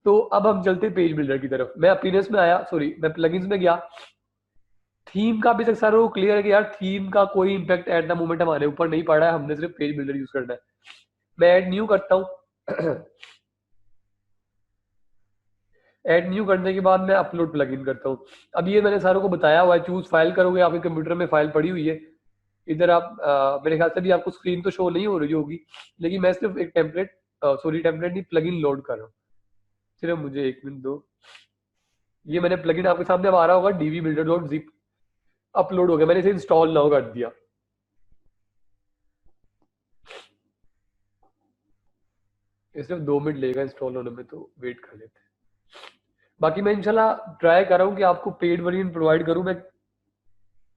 तो अब हम चलते पेज बिल्डर की तरफ। मैं अपीयरेंस में आया, सॉरी मैं प्लगइन्स में गया। थीम का अभी तक सारा वो क्लियर है कि यार थीम का कोई इम्पैक्ट एट द मोमेंट हमारे ऊपर नहीं पड़ा है, हमने सिर्फ पेज बिल्डर यूज करना है। मैं ऐड न्यू करता हूँ। ऐड न्यू करने के बाद मैं अपलोड प्लगइन करता हूँ। अब ये मैंने सारों को बताया हुआ है, चूज फाइल करोगे, आपके कंप्यूटर में फाइल पड़ी हुई है। इधर आप मेरे ख्याल से भी आपको स्क्रीन तो शो नहीं हो रही होगी, लेकिन मैं सिर्फ एक टेम्पलेट, सॉरी टेम्पलेट नहीं, प्लगइन लोड कर रहा हूँ। सिर्फ मुझे 1 मिनट दो। ये मैंने प्लगइन आपके सामने अब आ रहा होगा, DV builder dot zip upload हो गया, मैंने इसे इंस्टॉल नाउ कर दिया। ये सिर्फ 2 मिनट लेगा इंस्टॉल होने में, तो वेट कर लेते हैं। बाकी मैं इंशाल्लाह ट्राई कर रहा हूँ कि आपको पेड वर्जन प्रोवाइड करूँ। मैं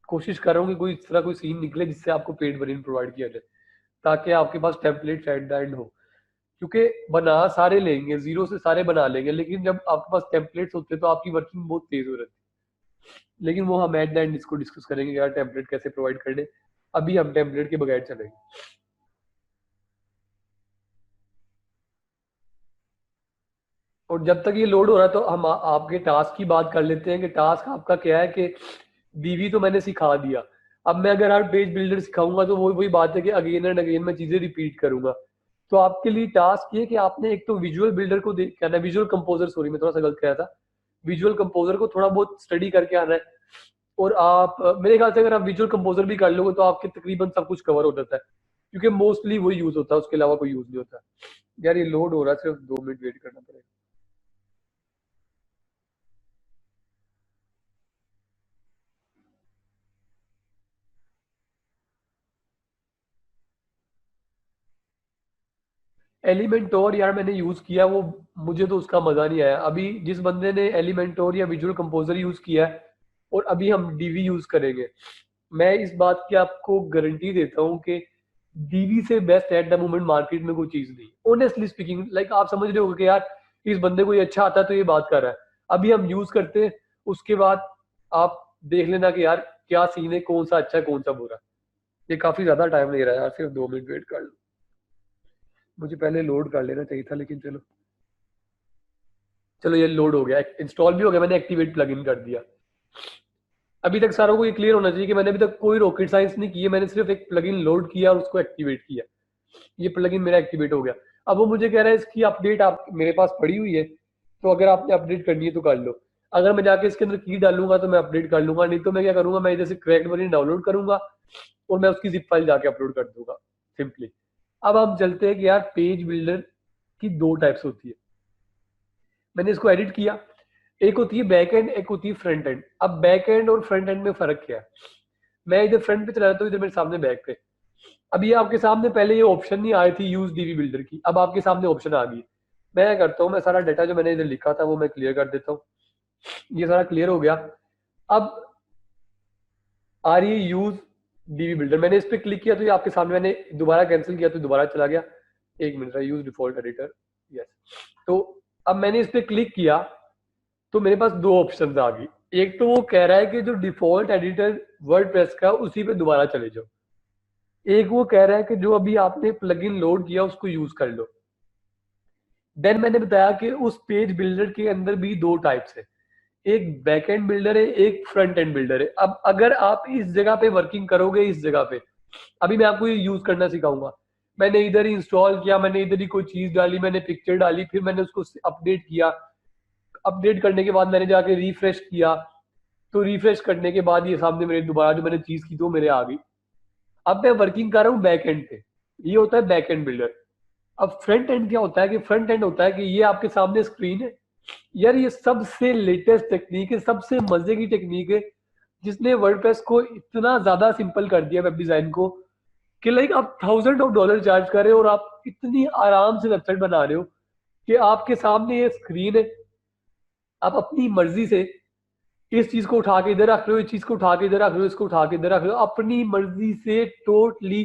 कोशिश कर रहा हूँ कि कोई इस तरह कोई सीन निकले जिससे आपको पेड वर्जन प्रोवाइड किया जाए, ताकि आपके पास टेम्पलेट एट द एंड हो। क्योंकि बना सारे लेंगे, जीरो से सारे बना लेंगे, लेकिन जब आपके पास टेम्पलेट्स होते हैं तो आपकी वर्किंग बहुत तेज हो जाती है। लेकिन वो हम एट द एंड इसको डिस्कस करेंगे यार, टेम्पलेट कैसे प्रोवाइड करने। अभी हम टेम्पलेट के बगैर चलेंगे। और जब तक ये लोड हो रहा है तो हम आपके टास्क की बात कर लेते हैं कि टास्क आपका क्या है। कि डीवी तो मैंने सिखा दिया, अब मैं अगर हर पेज बिल्डर सिखाऊंगा तो वो वही बात है कि अगेन एंड अगेन मैं चीजें रिपीट करूंगा। तो आपके लिए टास्क ये कि आपने एक तो विजुअल बिल्डर को देख क्या ना, विजुअल कंपोजर, सॉरी मैं थोड़ा सा गलत कहा था, विजुअल कंपोजर को थोड़ा बहुत स्टडी करके आना है। और आप मेरे ख्याल से अगर आप विजुअल कंपोजर भी कर लोगे तो आपके तकरीबन सब कुछ कवर हो जाता है, क्योंकि मोस्टली वही यूज होता है, उसके अलावा कोई यूज नहीं होता। यार ये लोड हो रहा है, सिर्फ 2 मिनट वेट करना पड़ेगा। एलिमेंटोर यार मैंने यूज किया, वो मुझे तो उसका मजा नहीं आया। अभी जिस बंदे ने एलिमेंटोर या विजुअल कंपोजर यूज किया है और अभी हम डीवी यूज करेंगे, मैं इस बात की आपको गारंटी देता हूँ कि डीवी से best at the moment market में कोई चीज नहीं, ऑनेस्टली स्पीकिंग। लाइक आप समझ रहे हो कि यार इस बंदे को ये अच्छा आता है तो ये बात कर रहा है। अभी हम यूज करते हैं, उसके बाद आप देख लेना कि यार क्या सीन है, कौन सा अच्छा है कौन सा बुरा है। ये काफी ज्यादा टाइम ले रहा है यार, सिर्फ 2 मिनट वेट कर लो। मुझे पहले लोड कर लेना चाहिए था, लेकिन चलो। चलो ये लोड हो गया, इंस्टॉल भी हो गया, मैंने एक्टिवेट प्लगइन कर दिया। अभी तक सारों को ये क्लियर होना चाहिए कि मैंने अभी तक कोई रॉकेट साइंस नहीं की है, मैंने सिर्फ एक प्लगइन लोड किया और उसको एक्टिवेट किया। ये प्लगइन मेरा एक्टिवेट हो गया। अब वो मुझे कह रहा है इसकी अपडेट आप मेरे पास पड़ी हुई है, तो अगर आपने अपडेट करनी है तो कर लो। अगर मैं जाके इसके अंदर की डालूंगा तो मैं अपडेट कर लूंगा, नहीं तो मैं क्या करूंगा, मैं इधर से क्रैक्ड वर्जन डाउनलोड करूंगा और मैं उसकी जिप फाइल जाके अपलोड कर दूंगा, सिंपली। अब हम चलते हैं कि यार पेज बिल्डर की दो टाइप्स होती है। मैंने इसको एडिट किया। एक होती है बैक एंड, एक होती है फ्रंट एंड। अब बैक एंड और फ्रंट एंड में फर्क क्या है? मैं इधर फ्रंट पे चला जाता हूँ, इधर मेरे सामने बैक पे। अब ये आपके सामने पहले ये ऑप्शन नहीं आई थी यूज डीवी बिल्डर की, अब आपके सामने ऑप्शन आ गई। मैं क्या करता हूँ, मैं सारा डाटा जो मैंने इधर लिखा था वो मैं क्लियर कर देता हूँ। ये सारा क्लियर हो गया। अब आ रही है यूज डीवी बिल्डर, मैंने इस पर क्लिक किया तो ये आपके सामने, मैंने दोबारा कैंसिल किया तो दोबारा चला गया। 1 minute, use default editor, yes. तो अब मैंने इस पर क्लिक किया तो मेरे पास दो ऑप्शन आ गई। एक तो वो कह रहा है कि जो डिफॉल्ट एडिटर वर्डप्रेस का उसी पे दोबारा चले जाओ। एक वो कह रहा है कि जो अभी आपने प्लगइन लोड किया उसको यूज कर लो। देन मैंने बताया कि उस पेज बिल्डर के अंदर भी दो टाइप्स है, एक बैक एंड बिल्डर है, एक फ्रंट एंड बिल्डर है। अब अगर आप इस जगह पे वर्किंग करोगे, इस जगह पे अभी मैं आपको ये यूज करना सिखाऊंगा। मैंने इधर ही इंस्टॉल किया, मैंने इधर ही कोई चीज डाली, मैंने पिक्चर डाली, फिर मैंने उसको अपडेट किया। अपडेट करने के बाद मैंने जाके रिफ्रेश किया, तो रिफ्रेश करने के बाद ये सामने मेरे दोबारा जो मैंने चीज की तो मेरे आ गई। अब मैं वर्किंग कर रहा हूँ बैक एंड पे, ये होता है बैक एंड बिल्डर। अब फ्रंट एंड क्या होता है कि फ्रंट एंड होता है कि ये आपके सामने स्क्रीन है। यार ये सबसे लेटेस्ट टेक्निक है, सबसे मजे की टेक्निक है, जिसने वर्डप्रेस को इतना ज्यादा सिंपल कर दिया, वेब डिजाइन को, कि लाइक आप $1000 चार्ज कर रहे हो और आप इतनी आराम से वेबसाइट बना रहे हो कि आपके सामने ये स्क्रीन है। आप अपनी मर्जी से इस चीज को उठा के इधर रख रहे हो, इस चीज को उठा के इधर रख रहे हो, इसको उठा के इधर रख रहे हो, अपनी मर्जी से टोटली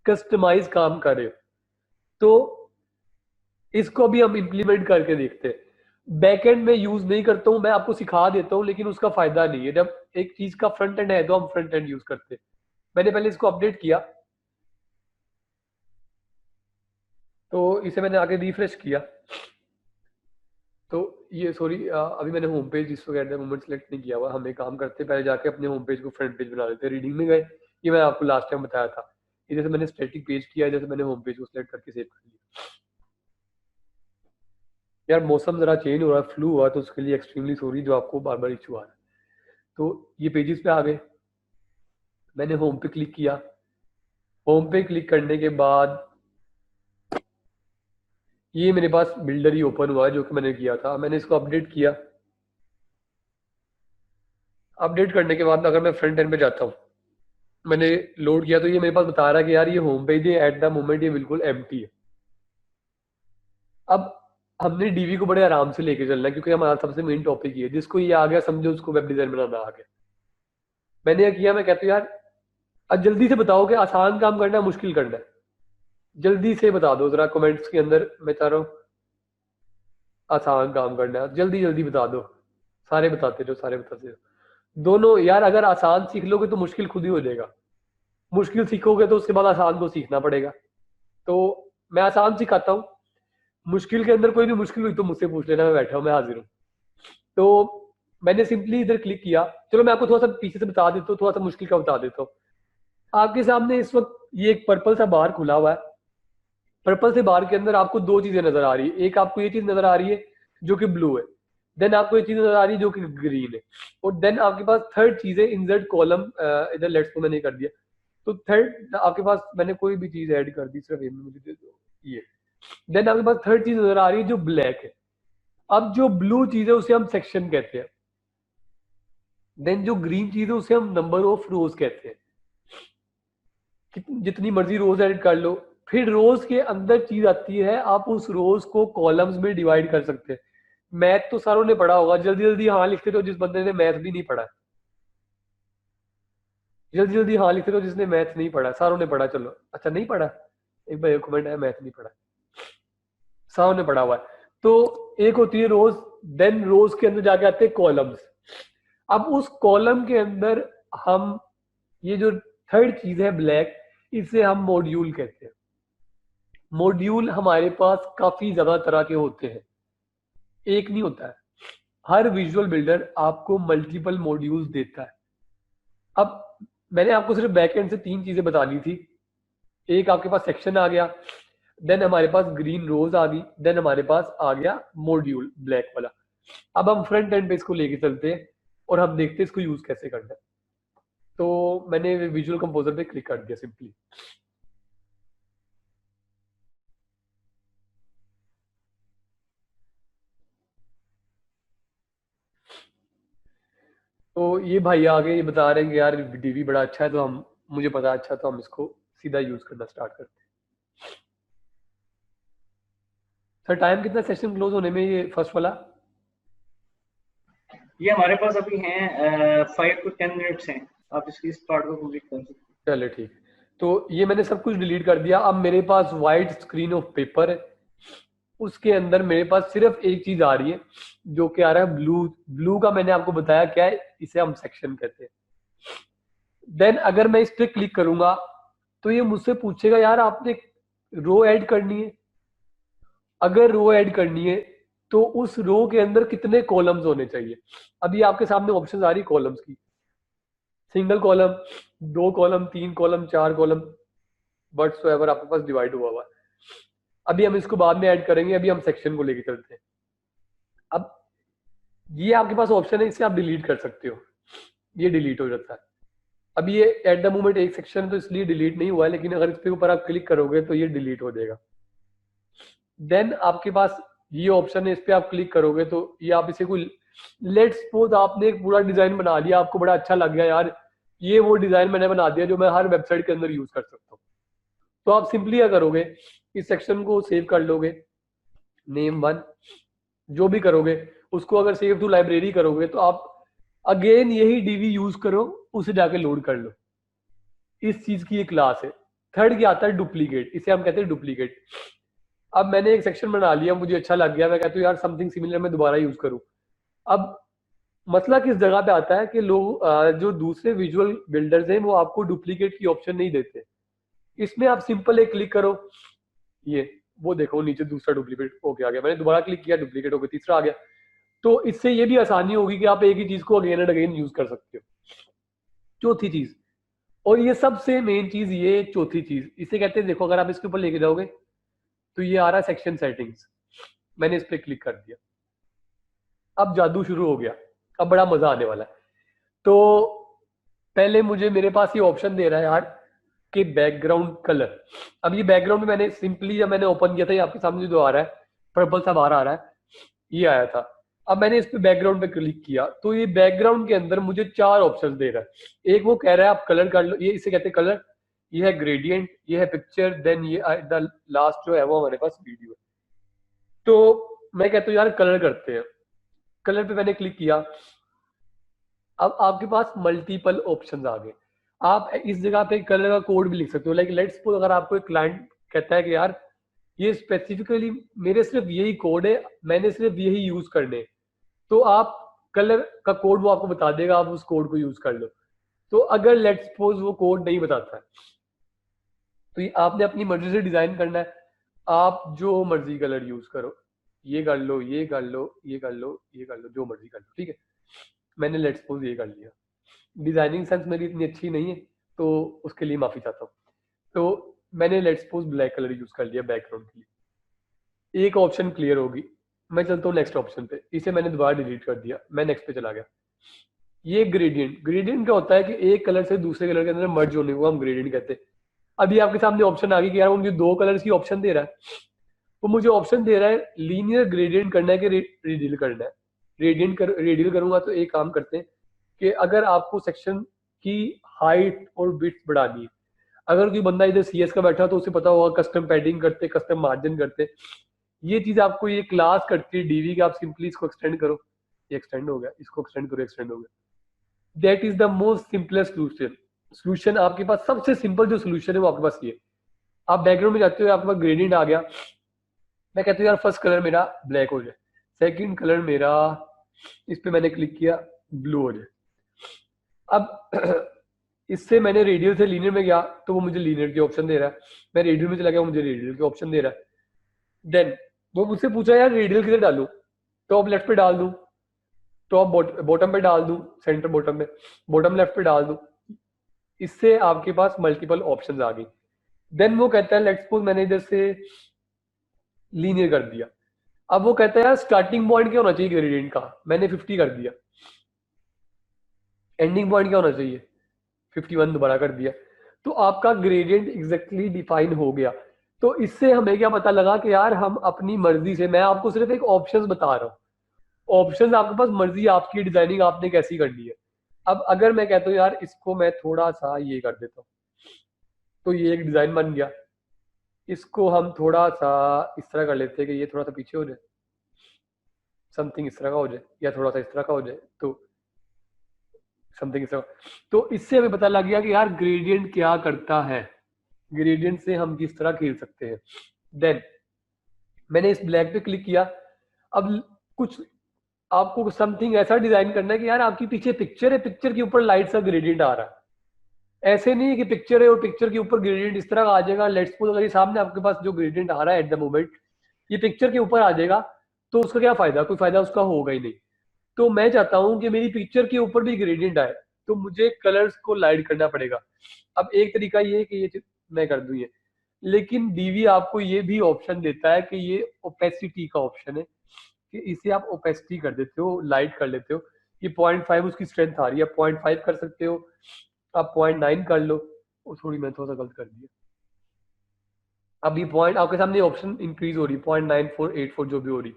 कस्टमाइज काम कर रहे हो। तो इसको भी हम इम्प्लीमेंट करके देखते हैं। बैकएंड में यूज नहीं करता हूं, मैं आपको सिखा देता हूं, लेकिन उसका फायदा नहीं है। जब एक चीज का फ्रंट एंड है तो हम फ्रंट एंड यूज करते हैं। मैंने पहले इसको अपडेट किया, तो इसे मैंने आगे रिफ्रेश किया, तो ये सॉरी अभी मैंने होम पेज इस वक्त एट द मोमेंट सेलेक्ट नहीं किया हुआ। हम एक काम करते हैं, पहले जाके अपने होम पेज को फ्रंट पेज बना लेते हैं। रीडिंग में गए, ये मैं आपको लास्ट टाइम बताया था। ये जैसे मैंने स्टैटिक पेज किया, जैसे मैंने होम पेज को सिलेक्ट करके सेव कर लिया। यार मौसम जरा चेंज हो रहा है, फ्लू हुआ, तो उसके लिए एक्सट्रीमली सॉरी जो आपको बार बार इशू आ रहा है। तो ये पेजेस पे आ गए, मैंने होम पे क्लिक किया। होम पे क्लिक करने के बाद ये मेरे पास बिल्डर ही ओपन हुआ है जो कि मैंने किया था। मैंने इसको अपडेट किया। अपडेट करने के बाद अगर मैं फ्रंट एंड पे जाता हूँ, मैंने लोड किया तो ये मेरे पास बता रहा है कि यार ये होम पेज है, एट द मोमेंट ये बिल्कुल एम्प्टी है। अब हमने डीवी को बड़े आराम से लेके चलना है, क्योंकि हमारा सबसे मेन टॉपिक ये है। जिसको ये आ गया समझो उसको वेब डिजाइन बनाना आ गया। मैंने क्या किया, मैं कहता हूँ यार अब जल्दी से बताओ कि आसान काम करना है मुश्किल करना है, जल्दी से बता दो जरा कमेंट्स के अंदर। मैं चाह रहा हूँ आसान काम करना है, जल्दी जल्दी बता दो। सारे बताते रहो, सारे बताते रहो। दोनों यार, अगर आसान सीख लोगे तो मुश्किल खुद ही हो जाएगा, मुश्किल सीखोगे तो उसके बाद आसान को सीखना पड़ेगा। तो मैं आसान सिखाता हूँ, मुश्किल के अंदर कोई भी मुश्किल हुई तो मुझसे पूछ लेना, मैं बैठा हूँ, मैं हाजिर हूँ। तो मैंने सिंपली इधर क्लिक किया। चलो मैं आपको थोड़ा सा पीछे से बता देता हूँ, थोड़ा सा मुश्किल का बता देता हूँ। आपके सामने इस वक्त ये एक पर्पल सा बार खुला हुआ है। पर्पल से बार के अंदर आपको दो चीजें नजर आ रही है। एक आपको ये चीज नजर आ रही है जो कि ब्लू है, देन आपको ये चीज नजर आ रही है जो कि ग्रीन है, और देन आपके पास थर्ड चीज है इंसर्ट कॉलम। इधर लेट्स को मैंने कर दिया। तो थर्ड आपके पास मैंने कोई भी चीज ऐड कर दी, सिर्फ ये मुझे दे दो ये। देन आपके पास थर्ड चीज नजर आ रही है जो ब्लैक है। अब जो ब्लू चीज है उसे हम सेक्शन कहते हैं। देन जो ग्रीन चीज है उसे हम नंबर ऑफ रोज कहते हैं। जितनी मर्जी रोज ऐड कर लो। फिर रोज के अंदर चीज आती है, आप उस रोज को कॉलम्स में डिवाइड कर सकते हैं। मैथ तो सारों ने पढ़ा होगा, जल्दी जल्दी हाँ लिखते तो जिस बंदे ने मैथ भी नहीं पढ़ा है। जल्दी जल्दी हाँ लिखते तो जिसने मैथ नहीं पढ़ा। सारों ने पढ़ा, चलो अच्छा नहीं पढ़ा, एक भाई कमेंट है मैथ नहीं पढ़ा। सारों ने पढ़ा हुआ है। तो एक होती है रोज, देन रोज के अंदर जाके आते हैं कॉलम्स। अब उस कॉलम के अंदर हम ये जो थर्ड चीज है ब्लैक, इसे हम मॉड्यूल कहते हैं। मॉड्यूल हमारे पास काफी ज्यादा तरह के होते हैं, एक नहीं होता है। हर विजुअल बिल्डर आपको मल्टीपल मॉड्यूल्स देता है। अब मैंने आपको सिर्फ बैकएंड से तीन चीजें बतानी थी। एक आपके पास सेक्शन आ गया, देन हमारे पास ग्रीन रोज आ गई, देन हमारे पास आ गया मॉड्यूल ब्लैक वाला। अब हम फ्रंट एंड पे इसको लेके चलते हैं और हम देखते हैं इसको यूज कैसे करना है। तो मैंने विजुअल कंपोजर पे क्लिक कर दिया सिंपली। तो ये भाई आगे ये बता रहे हैं कि यार डीवी बड़ा अच्छा है, तो हम मुझे पता है अच्छा, तो हम इसको सीधा यूज करना स्टार्ट करते हैं। सर टाइम कितना सेशन क्लोज होने में ये फर्स्ट वाला? ये हमारे पास अभी हैं 5 to 10 मिनट्स हैं। आप इसकी इस पार्ट को कंप्लीट कर सकते हैं। चले ठीक। तो ये मैंने सब कुछ डिलीट कर दिया। अब मेरे पास वाइट स्क्रीन ऑफ पेपर है, उसके अंदर मेरे पास सिर्फ एक चीज आ रही है जो कि आ रहा है ब्लू। ब्लू का मैंने आपको बताया क्या है, इसे हम सेक्शन कहते हैं। देन अगर मैं इस पर क्लिक करूंगा तो ये मुझसे पूछेगा यार आपने रो ऐड करनी है। अगर रो ऐड करनी है तो उस रो के अंदर कितने कॉलम्स होने चाहिए। अभी आपके सामने ऑप्शन आ रही कॉलम्स की, सिंगल कॉलम, दो कॉलम, तीन कॉलम, चार कॉलम, बट एवर आपके पास डिवाइड हुआ हुआ है। अभी हम इसको बाद में ऐड करेंगे, अभी हम सेक्शन को लेके चलते हैं। अब ये आपके पास ऑप्शन है, इसे आप डिलीट कर सकते हो, ये डिलीट हो जाता है। अब ये एट द मोमेंट एक सेक्शन तो इसलिए डिलीट नहीं हुआ है, लेकिन अगर इसके ऊपर आप क्लिक करोगे तो ये डिलीट हो जाएगा। देन आपके पास ये ऑप्शन है, इस पर आप क्लिक करोगे तो ये आप इसे कोई, लेट्स सपोज आपने एक पूरा डिजाइन बना लिया, आपको बड़ा अच्छा लग गया यार ये वो डिजाइन मैंने बना दिया जो मैं हर वेबसाइट के अंदर यूज कर सकता हूँ। तो आप सिंपली क्या करोगे, इस सेक्शन को सेव कर लोगे, नेम वन, जो भी करोगे उसको अगर सेव टू लाइब्रेरी करोगे तो आप अगेन यही डीवी यूज करो, उसे जाके लोड कर लो। इस चीज की ये क्लास है। थर्ड क्या आता है, डुप्लीकेट, इसे हम कहते हैं डुप्लीकेट। अब मैंने एक सेक्शन बना लिया, मुझे अच्छा लग गया, मैं कहता हूँ यार समथिंग सिमिलर मैं दोबारा यूज करूँ। अब मसला किस जगह पे आता है कि लोग जो दूसरे विजुअल बिल्डर्स हैं वो आपको डुप्लीकेट की ऑप्शन नहीं देते। इसमें आप सिंपल एक क्लिक करो, ये वो देखो नीचे दूसरा डुप्लीकेट होके आ गया, मैंने दोबारा क्लिक किया, डुप्लीकेट होकर तीसरा आ गया। तो इससे ये भी आसानी होगी कि आप एक ही चीज को अगेन एंड अगेन यूज कर सकते हो। चौथी चीज, और ये सबसे मेन चीज, ये चौथी चीज इसे कहते हैं, देखो अगर आप इसके ऊपर लेके जाओगे तो ये आ रहा है सेक्शन सेटिंग्स। मैंने इस पर क्लिक कर दिया, अब जादू शुरू हो गया, अब बड़ा मजा आने वाला है। तो पहले मुझे मेरे पास ये ऑप्शन दे रहा है यार कि बैकग्राउंड कलर। अब ये बैकग्राउंड मैंने सिंपली जब मैंने ओपन किया था, ये आपके सामने जो आ रहा है पर्पल सा बाहर आ रहा है, ये आया था। अब मैंने इस पे बैकग्राउंड पे क्लिक किया तो ये बैकग्राउंड के अंदर मुझे 4 ऑप्शन दे रहा है। एक वो कह रहा है आप कलर कर लो, ये इसे कहते हैं कलर, ये है ग्रेडियंट, ये है पिक्चर, देन ये द लास्ट जो है वो हमारे पास वीडियो है। तो मैं कहता हूँ यार कलर करते हैं। कलर पे मैंने क्लिक किया, अब आपके पास मल्टीपल ऑप्शंस आ गए। आप इस जगह पे कलर का कोड भी लिख सकते हो। लाइक लेट्स सपोज अगर आपको एक क्लाइंट कहता है कि यार ये स्पेसिफिकली मेरे सिर्फ यही कोड है, मैंने सिर्फ यही यूज करने हैं, तो आप कलर का कोड वो आपको बता देगा, आप उस कोड को यूज कर लो। तो अगर लेट्स सपोज वो कोड नहीं बताता है तो ये आपने अपनी मर्जी से डिजाइन करना है। आप जो मर्जी कलर यूज करो, ये कर लो, ये कर लो, ये कर लो, ये कर लो, जो मर्जी कर लो, ठीक है। मैंने लेट्स सपोज ये कर लिया। डिजाइनिंग सेंस मेरी इतनी अच्छी नहीं है तो उसके लिए माफी चाहता हूँ। तो मैंने let's suppose black colour use कर लिया बैकग्राउंड के लिए। एक ऑप्शन क्लियर होगी, मैं चलता हूँ नेक्स्ट ऑप्शन पे, इसे मैंने दोबारा डिलीट कर दिया, मैं नेक्स्ट पे चला गया। ये ग्रेडियंट, ग्रेडियंट क्या होता है कि एक कलर से दूसरे कलर के अंदर मर्ज होने को हम ग्रेडियंट कहते हैं। अभी आपके सामने ऑप्शन आ गई कि यार वो मुझे 2 कलर्स की ऑप्शन दे रहा है, वो मुझे ऑप्शन दे रहा है लीनियर ग्रेडियंट करना है कि रेडियल करना है। रेडियल करूंगा तो एक काम करते हैं कि अगर आपको सेक्शन की हाइट और विड्थ बढ़ानी है, अगर कोई बंदा इधर सीएस का बैठा तो उसे पता होगा कस्टम पैडिंग करते, कस्टम मार्जिन करते, ये चीज आपको ये क्लास करती है डीवी का। आप सिंपली इसको एक्सटेंड करो, ये एक्सटेंड हो गया, इसको एक्सटेंड करो, एक्सटेंड हो गया। That is the most simplest solution. Solution आपके पास सबसे सिंपल जो सोल्यूशन है वो आपके पास ये। आप बैकग्राउंड में जाते हो, आपके पास ग्रेडियंट आ गया, मैं कहता हूँ यार फर्स्ट कलर मेरा ब्लैक हो जाए, सेकंड कलर मेरा, इस पे मैंने क्लिक किया, ब्लू हो जाए। अब इससे मैंने रेडियल से लीनियर में गया तो वो मुझे लीनियर की ऑप्शन दे रहा है, मैं रेडियल में चला गया, मुझे रेडियल की ऑप्शन दे रहा है। देन वो मुझसे पूछा यार रेडियल किधर डालूं, टॉप लेफ्ट पे डाल दूं, टॉप बॉटम पे डाल दूं, सेंटर बॉटम में, बॉटम लेफ्ट पे डाल दूं। इससे आपके पास मल्टीपल ऑप्शंस आ गई। देन वो कहता है लेट्स सपोज मैंने इधर से लीनियर कर दिया, अब वो कहता है यार स्टार्टिंग पॉइंट क्या होना चाहिए ग्रेडियंट का, मैंने 50 कर दिया। एंडिंग पॉइंट क्या होना चाहिए, 51 दोबारा कर दिया। तो आपका ग्रेडियंट एग्जैक्टली डिफाइन हो गया। तो इससे हमें क्या पता लगा कि यार हम अपनी मर्जी से, मैं आपको सिर्फ एक ऑप्शंस बता रहा हूँ, ऑप्शंस आपके पास, मर्जी आपकी, डिजाइनिंग आपने कैसी करनी है। अब अगर मैं कहता हूँ यार इसको मैं थोड़ा सा ये कर देता हूँ, तो ये एक डिजाइन बन गया। इसको हम थोड़ा सा इस तरह कर लेते हैं कि ये थोड़ा सा पीछे हो जाए, समथिंग इस तरह का हो जाए, या थोड़ा सा इस तरह का हो जाए, तो समथिंग इस तरह। तो इससे हमें पता लग गया कि यार ग्रेडियंट क्या करता है, ग्रेडियंट से हम किस तरह खेल सकते हैं। देन मैंने इस ब्लैक पे क्लिक किया। अब कुछ आपको समथिंग ऐसा डिजाइन करना है कि यार आपकी पीछे पिक्चर है, पिक्चर के ऊपर लाइट सा ग्रेडियंट आ रहा है। ऐसे नहीं है कि पिक्चर है और पिक्चर के ऊपर ग्रेडियंट इस तरह का आ जाएगा। लेट्स सपोज अगर ये सामने आपके पास जो ग्रेडियंट आ रहा है एट द मोमेंट ये पिक्चर के ऊपर आ जाएगा, तो उसका क्या फायदा, कोई फायदा उसका होगा ही नहीं। तो मैं चाहता हूं कि मेरी पिक्चर के ऊपर भी ग्रेडियंट आए, तो मुझे कलर्स को लाइट करना पड़ेगा। अब एक तरीका ये है कि ये मैं कर दूं ये, लेकिन डीवी आपको ये भी ऑप्शन देता है कि ये ओपेसिटी का ऑप्शन है, कि इसे आप ओपेसिटी कर देते हो, लाइट कर लेते हो। ये 0.5 उसकी स्ट्रेंथ आ रही है, 0.5 कर सकते हो, आप 0.9 कर लो। वो थोड़ी मैं थोड़ा सा गलत कर दिया। अब ये पॉइंट आपके सामने ऑप्शन इंक्रीज हो रही है, 0.9484 जो भी हो रही।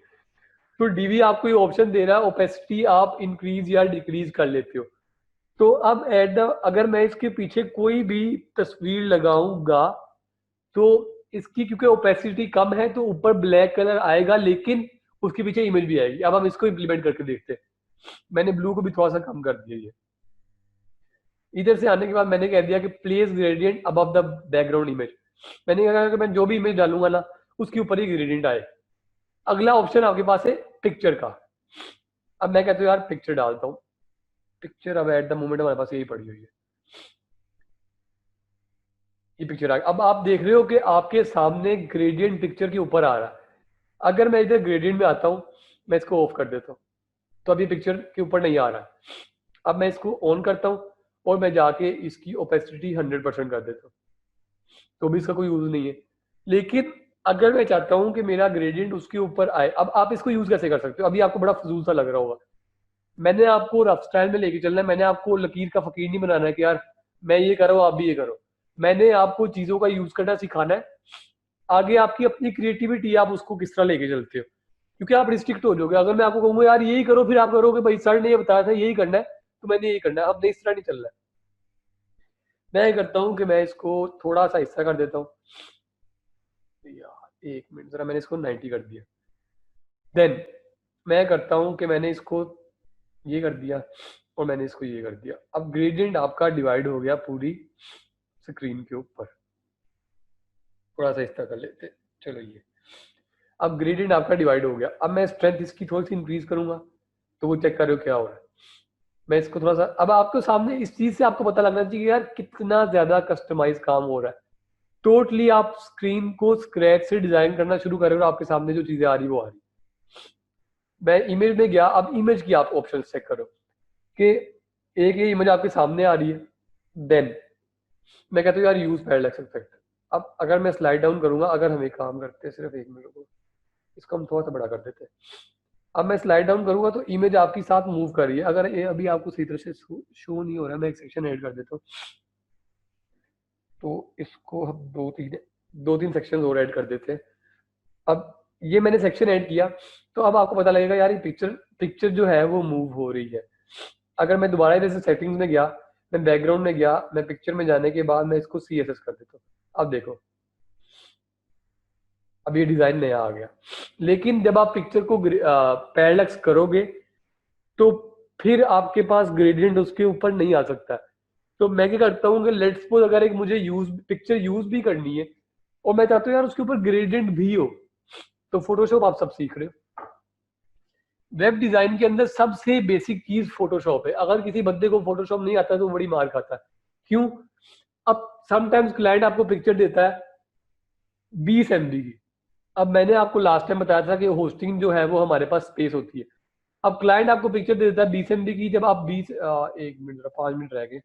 तो डीवी आपको ये ऑप्शन दे रहा है, ओपेसिटी आप इंक्रीज या डिक्रीज कर लेते हो। तो अब एट द, अगर मैं इसके पीछे कोई भी तस्वीर लगाऊंगा तो इसकी क्योंकि ओपेसिटी कम है तो ऊपर ब्लैक कलर आएगा, लेकिन उसके पीछे इमेज भी आएगी। अब हम इसको इम्प्लीमेंट करके देखते हैं। मैंने ब्लू को भी थोड़ा सा कम कर दिया। ये इधर से आने के बाद मैंने कह दिया कि place gradient above the background image. मैंने कहा कि मैं जो भी इमेज डालूंगा ना उसके ऊपर ही ग्रेडियंट आए। अगला ऑप्शन आपके पास है पिक्चर का। अब मैं कहता हूँ यार पिक्चर डालता हूँ, पिक्चर अब एट द मोमेंट हमारे पास यही पड़ी हुई है। ये पिक्चर आ गया। अब आप देख रहे हो कि आपके सामने ग्रेडियंट पिक्चर के ऊपर आ रहा है। अगर मैं इधर ग्रेडियंट में आता हूँ, मैं इसको ऑफ कर देता हूँ, तो अभी पिक्चर के ऊपर नहीं आ रहा है। अब मैं इसको ऑन करता हूँ और मैं जाके इसकी ओपेसिटी 100% कर देता हूँ, तो भी इसका कोई यूज नहीं है। लेकिन अगर मैं चाहता हूँ कि मेरा ग्रेडियंट उसके ऊपर आए, अब आप इसको यूज कैसे कर सकते हो? अभी आपको बड़ा फजूल सा लग रहा होगा, मैंने आपको रफ स्टाइल में लेके चलना है, मैंने आपको लकीर का फकीर नहीं बनाना है कि यार मैं ये करो आप भी ये करो। मैंने आपको चीजों का यूज करना सिखाना है, आगे आपकी अपनी क्रिएटिविटी, आप उसको किस तरह लेके चलते हो, क्योंकि आप रिस्ट्रिक्ट हो जाओगे। अगर मैं आपको कहूंगा यार यही करो, फिर आप करोगे भाई सर ने ये बताया था यही करना है तो मैंने यही करना है, अब नहीं इस तरह नहीं चलना है। मैं ये करता हूँ कि मैं इसको थोड़ा सा हिस्सा कर देता हूँ, यार एक मिनट जरा, मैंने इसको 90 कर दिया। देन मैं करता हूँ कि मैंने इसको ये कर दिया और मैंने इसको ये कर दिया। अब ग्रेडियंट आपका डिवाइड हो गया पूरी स्क्रीन के ऊपर। थोड़ा सा हिस्सा कर लेते, चलो ये, अब ग्रेडियंट आपका डिवाइड हो गया। अब मैं स्ट्रेंथ इसकी थोड़ी सी इंक्रीज करूंगा, तो वो चेक कर रहे हो क्या हो रहा है। मैं इसको थोड़ा सा, अब आपके सामने इस चीज से आपको पता लगना चाहिए कि यार कितना ज्यादा कस्टमाइज काम हो रहा है। टोटली आप स्क्रीन को स्क्रैच से डिजाइन करना शुरू कर रहे हो और आपके सामने जो चीजें आ रही वो आ रही। मैं इमेज में गया, अब इमेज की आप ऑप्शन चेक करो कि एक ये इमेज आपके सामने आ रही है। देन मैं कहता हूँ यार यूज पैरालैक्स इफेक्ट। अब अगर मैं स्लाइड डाउन करूंगा, अगर हम एक काम करते हैं, सिर्फ एक मिनट को इसको हम थोड़ा सा बड़ा कर देते हैं। अब मैं स्लाइड डाउन करूंगा तो इमेज आपके साथ मूव कर रही है। अगर ये अभी आपको सही तरह से शो नहीं हो रहा है, मैं एक सेक्शन ऐड कर देता हूँ, तो इसको हम दो तीन सेक्शन और ऐड कर देते हैं। अब ये मैंने सेक्शन ऐड किया, तो अब आपको पता लगेगा यार ये पिक्चर जो है वो मूव हो रही है। अगर मैं दोबारा जैसे सेटिंग्स में गया, मैं बैकग्राउंड में गया, मैं पिक्चर में जाने के बाद मैं इसको CSS कर देता हूँ। अब देखो, अब ये डिजाइन नया आ गया। लेकिन जब आप पिक्चर को पैरेलैक्स करोगे तो फिर आपके पास ग्रेडियंट उसके ऊपर नहीं आ सकता। तो मैं क्या करता हूँ कि लेट्स सपोज अगर एक मुझे पिक्चर यूज भी करनी है और मैं चाहता हूँ यार उसके ऊपर ग्रेडियंट भी हो, तो फोटोशॉप आप सब सीख रहे हो। वेब डिजाइन के अंदर सबसे बेसिक चीज फोटोशॉप है। अगर किसी बंदे को फोटोशॉप नहीं आता तो बड़ी मार खाता है। क्यों? अब समटाइम्स क्लाइंट आपको पिक्चर देता है 20 MB की। अब मैंने आपको लास्ट टाइम बताया था कि होस्टिंग जो है वो हमारे पास स्पेस होती है। अब क्लाइंट आपको पिक्चर दे देता है 20 MB की, जब आप 20 एक मिनट 5 मिनट रह गए,